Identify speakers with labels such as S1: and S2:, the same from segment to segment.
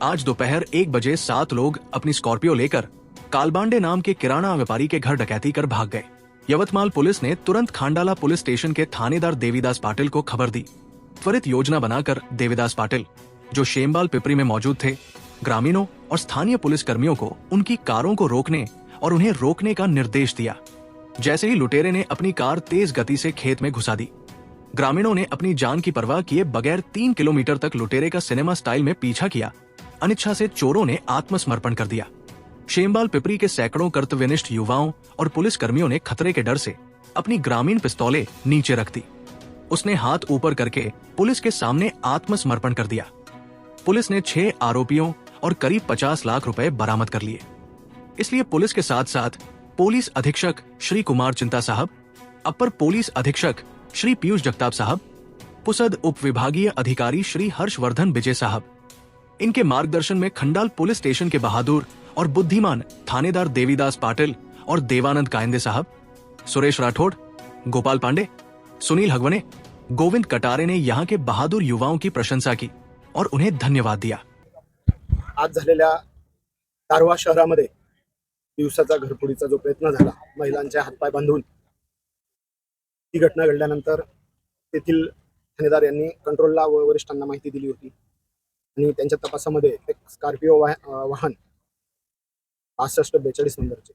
S1: आज दोपहर 1 बजे 7 लोग अपनी स्कॉर्पियो लेकर कालबांडे नाम के किराना व्यापारी के घर डकैती कर भाग गए। यवतमाल पुलिस ने तुरंत खांडाला पुलिस स्टेशन के थानेदार देवीदास पाटिल को खबर दी। त्वरित योजना बनाकर देवीदास पाटिल, जो शेमबाल पिपरी में मौजूद थे, ग्रामीणों और स्थानीय पुलिस कर्मियों को उनकी कारों को रोकने और उन्हें रोकने का निर्देश दिया। जैसे ही लुटेरे ने अपनी कार तेज गति से खेत में घुसा दी, ग्रामीणों ने अपनी जान की परवाह किए बगैर 3 किलोमीटर तक लुटेरे का सिनेमा स्टाइल में पीछा किया। अनिच्छा से चोरों ने आत्मसमर्पण कर दिया। शेमबाल पिपरी के सैकड़ों कर्तव्यनिष्ठ युवाओं और पुलिस कर्मियों ने खतरे के डर से अपनी ग्रामीण पिस्तौलें नीचे रख दी। उसने हाथ ऊपर करके पुलिस के सामने आत्मसमर्पण कर दिया। पुलिस ने 6 आरोपियों और करीब 50 लाख रुपए बरामद कर लिए। इसलिए पुलिस के साथ साथ पुलिस अधीक्षक श्री कुमार चिंता साहब, अपर पुलिस अधीक्षक श्री पीयूष जगताप साहब, पुसद उप विभागीय अधिकारी श्री हर्षवर्धन विजय साहब, इनके मार्गदर्शन में खंडाल पुलिस स्टेशन के बहादुर और बुद्धिमान थानेदार देवीदास पाटिल और देवानंद कायंदे साहब, सुरेश राठौड़, गोपाल पांडे, सुनील हगवने, गोविंद कटारे ने यहाँ के बहादुर युवाओं की प्रशंसा की और उन्हें धन्यवाद दिया।
S2: आज झालेल्या दारव्हा शहरामध्ये दिवसाचा घरफोडीचा जो प्रयत्न झाला, महिलांचे हातपाय बांधून, ती घटना घडल्यानंतर तेथील ठाणेदार यांनी कंट्रोलला व वरिष्ठांना माहिती दिली होती आणि त्यांच्या तपासामध्ये एक स्कॉर्पिओ वाहन 6542 नंबरचे,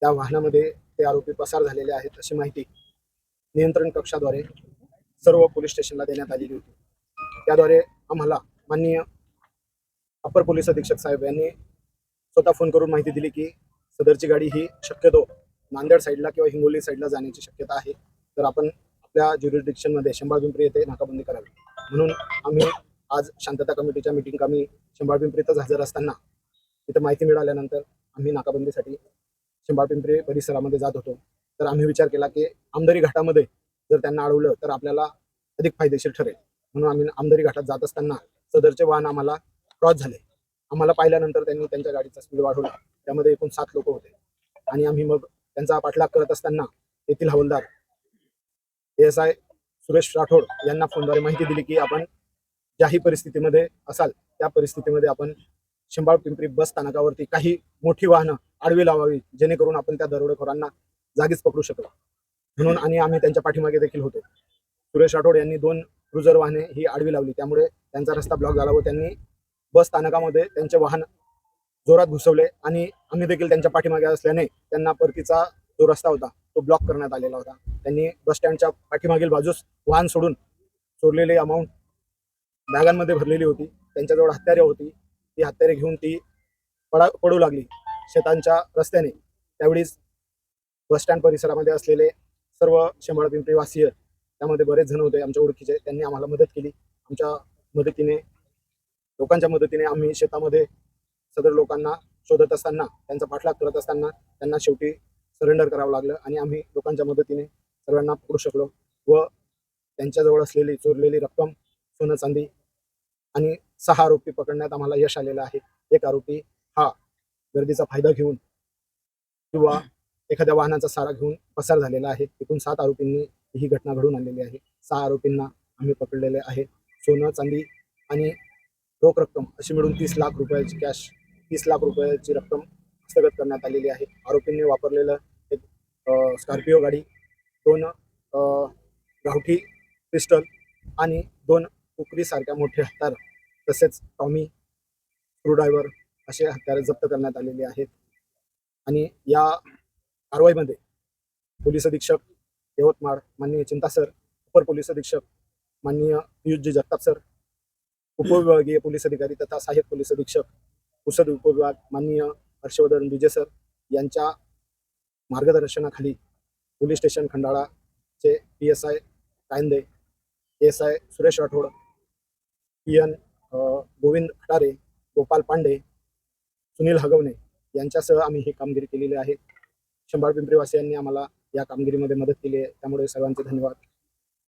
S2: त्या वाहनामध्ये ते आरोपी पसार झालेले आहेत अशी माहिती नियंत्रण कक्षाद्वारे सर्व पोलीस स्टेशनला देण्यात आलेली होती। त्याद्वारे आम्हाला माननीय अपर पोलीस अधीक्षक साहेब यांनी स्वतः फोन करून माहिती दिली की सदरची गाडी ही शक्यतो नांदेड साईडला किंवा हिंगोली साईडला जाण्याची शक्यता आहे, तर आपण आपल्या ज्युरिडिक्शनमध्ये शेंबाळ पिंपरी येथे नाकाबंदी करावी। म्हणून आम्ही आज शांतता कमिटीच्या मीटिंग आम्ही शेंबाळ पिंपरीतच हजर असताना तिथे माहिती मिळाल्यानंतर आम्ही नाकाबंदीसाठी शेंबाळ पिंपरी परिसरामध्ये जात होतो। तर आम्ही विचार केला की आमदारी घाटामध्ये जर त्यांना अडवलं तर आपल्याला अधिक फायदेशीर ठरेल, म्हणून आम्ही आमदारी घाटात जात असताना सदरचे वाहन आम्हाला क्रॉस झाले। आम्हाला पाहिल्यानंतर त्यांनी त्यांच्या गाडीचा स्पीड वाढवला, त्यामध्ये एकूण 7 लोक होते आणि आम्ही मग त्यांचा पाठलाग करत असताना येथील हवालदार ASI सुरेश राठोड यांना फोनद्वारे माहिती दिली की आपण ज्याही परिस्थितीमध्ये असाल त्या परिस्थितीमध्ये आपण शेंबाळ पिंपरी बस स्थानकावरती काही मोठी वाहनं आडवी लावावी, जेणेकरून आपण त्या दरोडेखोरांना जागीच पकडू शकलो म्हणून, आणि आम्ही त्यांच्या पाठीमागे देखील होतो। सुरेश राठोड यांनी 2 क्रुझर वाहने ही आडवी लावली, त्यामुळे त्यांचा रस्ता ब्लॉक झाला व त्यांनी बस स्थानकामध्ये त्यांचे वाहन जोरात घुसवले आणि आम्ही देखील त्यांच्या पाठीमागे असल्याने त्यांना परतीचा जो रस्ता होता तो ब्लॉक करण्यात आलेला होता। त्यांनी बस स्टँडच्या पाठीमागील बाजूस वाहन सोडून चोरलेली अमाऊंट बॅगांमध्ये भरलेली होती, त्यांच्याजवळ हत्यारे होती, ती हत्यारे घेऊन ती पडू लागली शेतांच्या रस्त्याने। त्यावेळीच बस स्टँड परिसरामध्ये असलेले सर्व शेंबाळ पिंपरी वासीय, त्यामध्ये बरेच जण होते आमच्या ओळखीचे, त्यांनी आम्हाला मदत केली। आमच्या मदतीने, लोकांच्या मदतीने आम्ही शेतामध्ये सदर लोकांना शोधत असताना, त्यांचा पाठलाग करत असताना त्यांना शेवटी सरेंडर करावं लागलं आणि आम्ही लोकांच्या मदतीने सर्वांना पकडू शकलो व त्यांच्याजवळ असलेली चोरलेली रक्कम, सोनं चांदी आणि 6 आरोपी पकडण्यात आम्हाला यश आलेलं आहे। एक आरोपी हा गर्दीचा फायदा घेऊन किंवा एखाद्या वाहनाचा सहारा घेऊन पसार झालेला आहे। एकूण 7 आरोपींनी ही घटना घडवून आणलेली आहे। 6 आरोपींना आम्ही पकडलेले आहे। सोनं चांदी आणि रोख रक्कम अशी मिळून 30 लाख रुपयाची कॅश, 30 लाख रुपयाची रक्कम हस्तगत करण्यात आलेली आहे। आरोपींनी वापरलेलं एक स्कॉर्पिओ गाडी, 2 गावठी पिस्टल आणि 2 कुकरीसारख्या मोठे हत्यार, तसेच टॉमी, स्क्रूड्रायव्हर असे हत्यारे जप्त करण्यात आलेली आहेत। आणि या कारवाईमध्ये पोलीस अधीक्षक यवतमाळ माननीय चिंता सर, अपर पोलीस अधीक्षक माननीय पीयूष जगताप सर, उपविभागीय पोलीस अधिकारी तथा सहाय्यक पोलीस अधीक्षक पुसद उपविभाग माननीय हर्षवर्धन विजय सर यांच्या मार्गदर्शनाखाली पोलीस स्टेशन खंडाळाचे PSI Kayande, ASI Suresh Rathod, PN Govind Katare, Gopal Pande, Sunil Hagawane यांच्यासह आम्ही ही कामगिरी केलेली आहे। शेंबाळ पिंपरी वासियांनी आम्हाला या कामगिरीमध्ये मदत केली आहे, त्यामुळे सर्वांचे धन्यवाद।